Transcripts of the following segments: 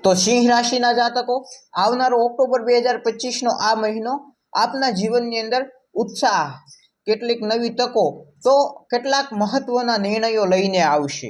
તો સિંહ રાશિના જાતકો આવનારો ઓક્ટોબર 2025 નો આ મહિનો આપના જીવનની અંદર ઉત્સાહ, કેટલીક નવી તકો, તો કેટલાક મહત્વના નિર્ણયો લઈને આવશે।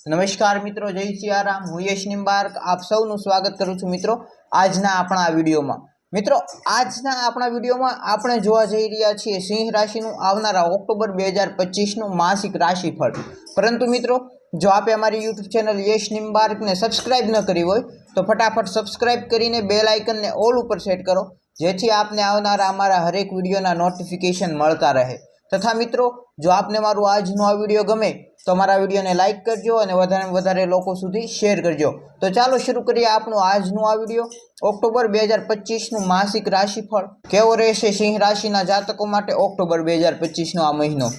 નમસ્કાર મિત્રો, જય સિયારામ, હું યશ નિમ્બાર્ક આપ સૌનું સ્વાગત કરું છું મિત્રો આજના આપણા વિડીયોમાં। મિત્રો આજના આપણા વિડીયોમાં આપણે જોવા જઈ રહ્યા છીએ સિંહ રાશિનું આવનારા ઓક્ટોબર 2025 નું માસિક રાશિફળ। પરંતુ મિત્રો જો આપે અમારી યુટ્યુબ ચેનલ યશ નિમ્બાર્કને સબસ્ક્રાઇબ ન કરી હોય તો ફટાફટ સબસ્ક્રાઇબ કરીને બેલ આઇકનને ઓલ ઉપર સેટ કરો, જેથી આપને આવનારા અમારા હરેક વિડીયોના નોટિફિકેશન મળતા રહે। તથા મિત્રો જો આપને મારું આજનો આ વિડીયો ગમે તો અમારા વિડીયોને લાઇક કરજો અને વધારે વધારે લોકો સુધી શેર કરજો। તો ચાલો શરૂ કરીએ આપણું આજનું આ વિડીયો। ઓક્ટોબર 2025 નું માસિક રાશિફળ કેવો રહેશે સિંહ રાશિના જાતકો માટે ઓક્ટોબર 2025 નો આ મહિનો।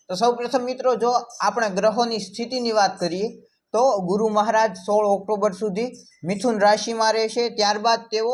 તો સૌપ્રથમ મિત્રો જો આપણે ગ્રહોની સ્થિતિની વાત કરીએ તો ગુરુ મહારાજ 16 ઓક્ટોબર સુધી મિથુન રાશિમાં રહેશે, ત્યારબાદ તેઓ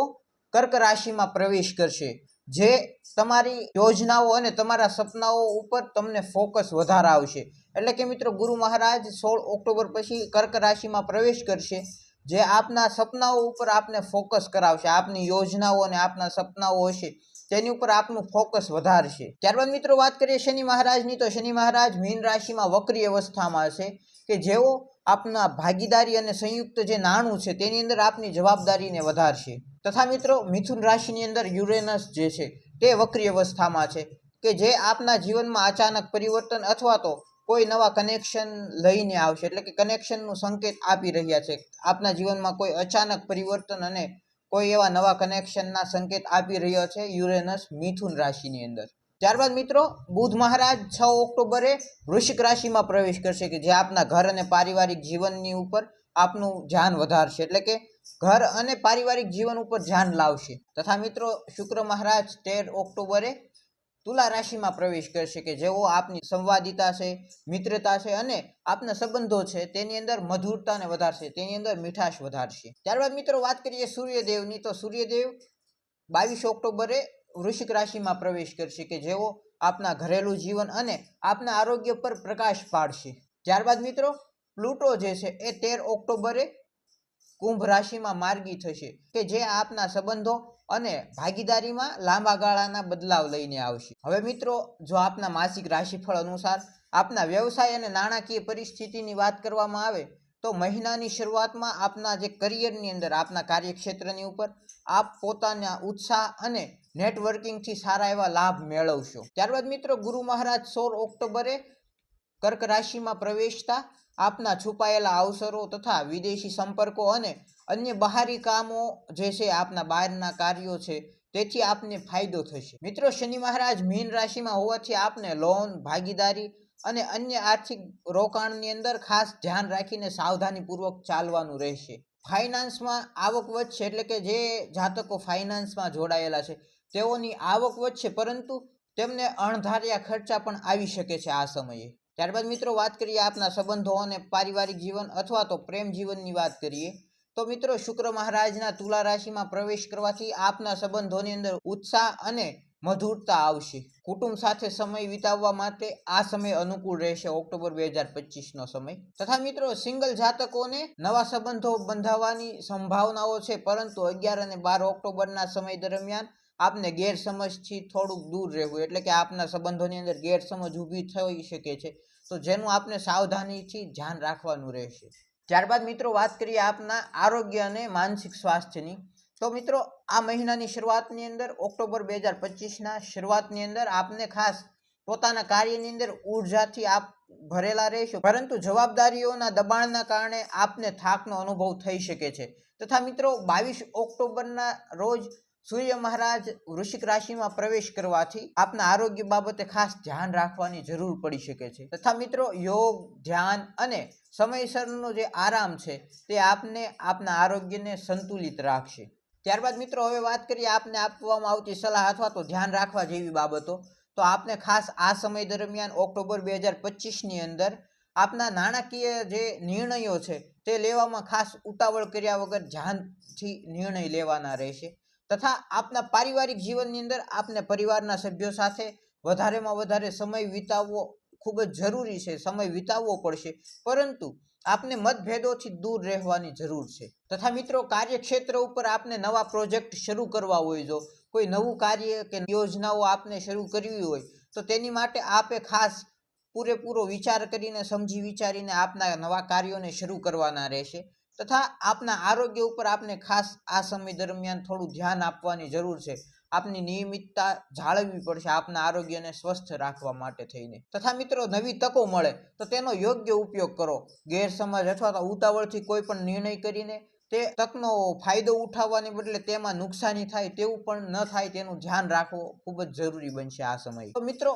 કર્ક રાશિમાં પ્રવેશ કરશે, જે તમારી યોજનાઓ અને તમારા સપનાઓ ઉપર તમને ફોકસ વધારે આવશે। એટલે કે મિત્રો ગુરુ મહારાજ 16 ઓક્ટોબર પછી કર્ક રાશિમાં પ્રવેશ કરશે, જે આપના સપનાઓ ઉપર આપને ફોકસ કરાવશે, આપની યોજનાઓ અને આપના સપનાઓ હશે તેની ઉપર આપનું ફોકસ વધારશે। ત્યારબાદ મિત્રો વાત કરીએ શનિ મહારાજની, તો શનિ મહારાજ મીન રાશિમાં વક્રી અવસ્થામાં હશે કે જેઓ આપના ભાગીદારી અને સંયુક્ત જે નાણું છે તેની અંદર આપની જવાબદારીને વધારશે। તથા મિત્રો મિથુન રાશિની અંદર યુરેનસ જે છે તે વક્રી અવસ્થામાં છે કે જે આપના જીવનમાં અચાનક પરિવર્તન અથવા તો કોઈ નવા કનેક્શન લઈને આવશે, એટલે કે કનેક્શનનું સંકેત આપી રહ્યા છે। આપના જીવનમાં કોઈ અચાનક પરિવર્તન અને કોઈ એવા નવા કનેક્શનના સંકેત આપી રહ્યો છે યુરેનસ મિથુન રાશિની અંદર। ત્યારબાદ મિત્રો બુધ મહારાજ 6 ઓક્ટોબરે વૃશ્ચિક રાશિમાં પ્રવેશ કરશે કે જે આપના ઘર અને પારિવારિક જીવનની ઉપર આપનું ધ્યાન વધારશે, એટલે કે ઘર અને પારિવારિક જીવન ઉપર ધ્યાન લાવશે। તથા મિત્રો શુક્ર મહારાજ 13 ઓક્ટોબરે તુલા રાશિમાં પ્રવેશ કરશે કે જેઓ આપની સંવાદિતા છે, મિત્રતા છે અને આપના સંબંધો છે તેની અંદર મધુરતાને વધારશે, તેની અંદર મીઠાશ વધારશે। ત્યારબાદ મિત્રો વાત કરીએ સૂર્યદેવની, તો સૂર્યદેવ 22 ઓક્ટોબરે વૃશ્ચિક રાશિમાં પ્રવેશ કરશે કે જેઓ આપના ઘરેલું જીવન અને આપના આરોગ્ય પર પ્રકાશ પાડશે। ત્યારબાદ મિત્રો પ્લુટો જે છે એ 13 ઓક્ટોબરે કુંભ રાશિમાં માર્ગી થશે કે જે આપના સંબંધો અને ભાગીદારીમાં લાંબા ગાળાના બદલાવ લઈને આવશે। હવે મિત્રો જો આપના માસિક રાશિફળ અનુસાર આપના વ્યવસાય અને નાણાકીય પરિસ્થિતિની વાત કરવામાં આવે તો મહિનાની શરૂઆતમાં આપના જે કરિયરની અંદર આપના કાર્યક્ષેત્રની ઉપર આપ પોતાના ઉત્સાહ અને નેટવર્કિંગથી સારા એવા લાભ મેળવશો। ત્યારબાદ મિત્રો ગુરુ મહારાજ 16 ઓક્ટોબરે કર્ક રાશિમાં પ્રવેશતા આપના છુપાયેલા અવસરો તથા વિદેશી સંપર્કો અને અન્ય બહારી કામો જે છે આપના બહારના કાર્યો છે તેથી આપને ફાયદો થશે। મિત્રો શનિ મહારાજ મીન રાશિમાં હોવાથી આપને લોન, ભાગીદારી અને અન્ય આર્થિક રોકાણની અંદર ખાસ ધ્યાન રાખીને સાવધાનીપૂર્વક ચાલવાનું રહેશે। ફાઇનાન્સમાં આવક વધશે, એટલે કે જે જાતકો ફાઇનાન્સમાં જોડાયેલા છે તેઓની આવક વધશે, પરંતુ તેમને અણધાર્યા ખર્ચા પણ આવી શકે છે આ સમયે। ત્યારબાદ મિત્રો વાત કરીએ આપના સંબંધો અને પારિવારિક જીવન અથવા તો પ્રેમ જીવનની વાત કરીએ તો મિત્રો શુક્ર મહારાજના તુલા રાશિમાં પ્રવેશ કરવાથી આપના સંબંધોની અંદર ઉત્સાહ અને મધુરતા આવશે। કુટુંબ સાથે સમય વિતાવવા માટે આ સમય અનુકૂળ રહેશે ઓક્ટોબર 2025 નો સમય। તથા મિત્રો સિંગલ જાતકોને નવા સંબંધો બંધાવવાની સંભાવનાઓ છે, પરંતુ 11 અને 12 ઓક્ટોબરના સમય દરમિયાન આપને ગેરસમજથી થોડુંક દૂર રહેવું, એટલે કે આપના સંબંધોની અંદર ગેરસમજ ઊભી થઈ શકે છે, તો જેનું આપને સાવધાનીથી ધ્યાન રાખવાનું રહેશે। ત્યારબાદ મિત્રો વાત કરીએ આપના આરોગ્ય અને માનસિક સ્વાસ્થ્યની, તો મિત્રો આ મહિનાની શરૂઆતની અંદર ઓક્ટોબર 2025ના શરૂઆતની અંદર આપને ખાસ પોતાના કાર્યની અંદર ઉર્જાથી આપ ભરેલા રહેશો, પરંતુ જવાબદારીઓના દબાણના કારણે આપને થાકનો અનુભવ થઈ શકે છે। તથા મિત્રો 22 ઓક્ટોબરના રોજ સૂર્ય મહારાજ વૃશ્ચિક રાશિમાં પ્રવેશ કરવાથી આપના આરોગ્ય બાબતે ખાસ ધ્યાન રાખવાની જરૂર પડી શકે છે। તથા મિત્રો યોગ, ધ્યાન અને સમયસરનો જે આરામ છે તે આપને આપના આરોગ્યને સંતુલિત રાખશે। ત્યારબાદ મિત્રો હવે વાત કરીએ આપને આપવામાં આવતી સલાહ અથવા તો ધ્યાન રાખવા જેવી બાબતો, તો આપને ખાસ આ સમય દરમિયાન ઓક્ટોબર 2025ની અંદર આપના નાણાકીય જે નિર્ણયો છે તે લેવામાં ખાસ ઉતાવળ કર્યા વગર ધ્યાનથી નિર્ણય લેવાના રહેશે। તથા આપના પારિવારિક જીવનની અંદર આપને પરિવારના સભ્યો સાથે વધારેમાં વધારે સમય વિતાવવો ખૂબ જ જરૂરી છે, સમય વિતાવવો પડશે, પરંતુ આપને મતભેદોથી દૂર રહેવાની જરૂર છે. તથા મિત્રો, કાર્યક્ષેત્ર ઉપર આપને નવા પ્રોજેક્ટ શરૂ કરવા હોય, જો કોઈ નવું કાર્ય કે યોજનાઓ આપને શરૂ કરવી હોય તો તેની માટે આપે ખાસ પૂરેપૂરો વિચાર કરીને, સમજી વિચારીને આપના નવા કાર્યોને શરૂ કરવાના રહેશે. તથા આપના આરોગ્ય ઉપર આપને ખાસ આ સમય દરમિયાન થોડું ધ્યાન આપવાની જરૂર છે. આપની નિયમિતતા જાળવવી પડશે આપના આરોગ્યને સ્વસ્થ રાખવા માટે થઈને. તથા મિત્રો, નવી તકો મળે તો તેનો યોગ્ય ઉપયોગ કરો. ગેરસમજ અથવા તો ઉતાવળથી કોઈ પણ નિર્ણય કરીને તે તકનો ફાયદો ઉઠાવવાને બદલે તેમાં નુકસાની થાય તેવું પણ ન થાય, તેનું ધ્યાન રાખવું ખૂબ જ જરૂરી બનશે આ સમયે. તો મિત્રો,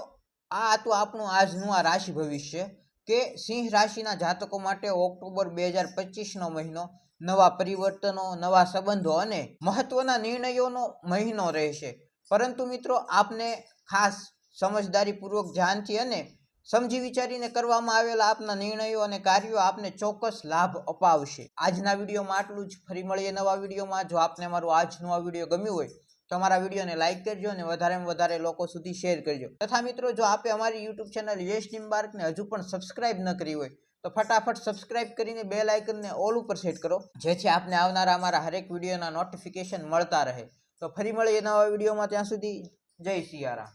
આ હતું આપણું આજનું આ રાશિ ભવિષ્ય કે સિંહ રાશિના જાતકો માટે ઓક્ટોબર 2025નો મહિનો નવા પરિવર્તનો, નવા સંબંધો અને મહત્વના નિર્ણયોનો મહિનો રહેશે. પરંતુ મિત્રો, આપને ખાસ સમજદારીપૂર્વક, ધ્યાનથી અને સમજી વિચારીને કરવામાં આવેલા આપના નિર્ણયો અને કાર્યો આપને ચોક્કસ લાભ અપાવશે. આજના વિડીયોમાં આટલું જ. ફરી મળીએ નવા વિડીયોમાં. જો આપને મારું આજનું આ વિડીયો ગમ્યું હોય તો અમારા વિડીયોને લાઇક કરજો અને વધારેમાં વધારે લોકો સુધી શેર કરજો. તથા મિત્રો, જો આપે અમારી યુટ્યુબ ચેનલ યશ નિમ્બાર્કને હજુ પણ સબસ્ક્રાઇબ ન કરી હોય તો ફટાફટ સબસ્ક્રાઇબ કરીને બેલ આઇકનને ઓલ ઉપર સેટ કરો, જેથી આપને આવનારા અમારા હરેક વિડીયોના નોટિફિકેશન મળતા રહે. તો ફરી મળીએ નવા વિડીયોમાં. ત્યાં સુધી જય સિયારામ.